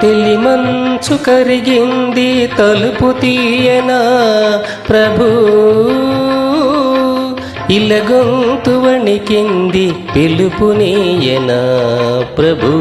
తెలిమంచు కరిగింది తలుపు తీయనా ప్రభు, ఇలగొంతు వణికింది పిలుపునీయనా ప్రభు.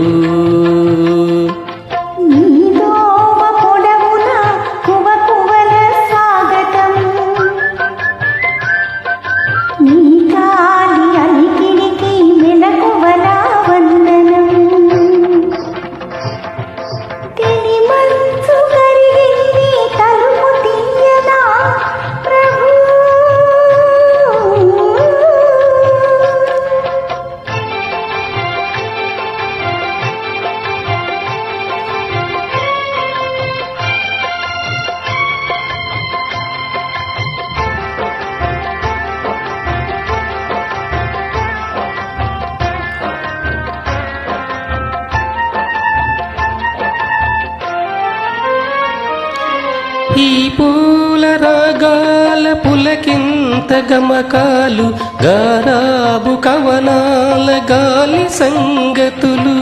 ఈ పూల రాగాల పులకింత గమకాలు, గారాబు కవనాల గాలి సంగతులు,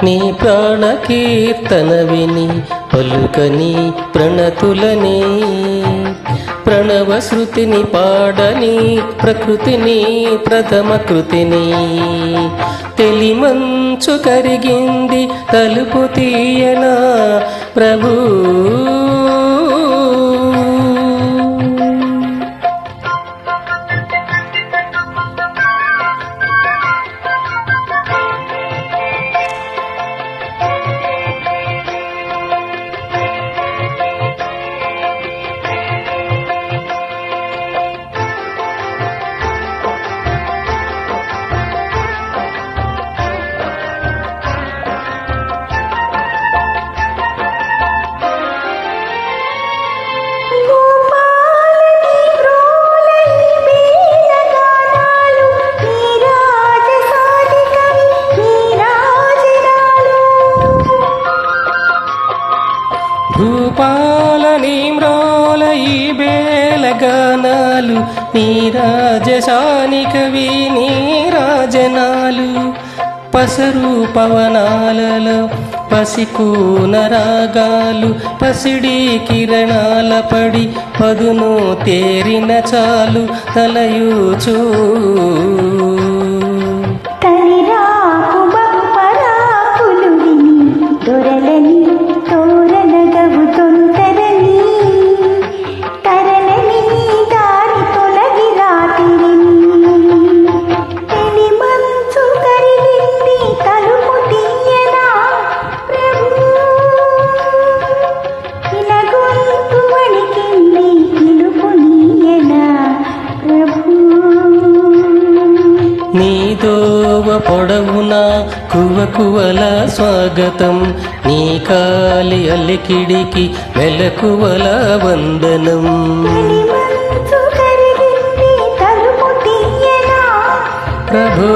నీ ప్రాణ కీర్తన విని పలుకని ప్రణతులని, ప్రణవ శృతిని పాడని ప్రకృతిని ప్రథమ కృతిని, తెలిమంచు కరిగింది తలుపు తీయనా ప్రభు. భూపాలని మ్రోల ఈ బేలగానాలు, నీ రాజశాని కవి నీ రాజనాలు, పసరు పవనాలలో పసికూన రాగాలు, పసిడి కిరణాల పడి పదును తేరిన చాలు తలయూచూ. నీదోవ పొడవునా కువకువల స్వాగతం, నీ కాలి అలికిడికి మెలకువల వందనం. ప్రభు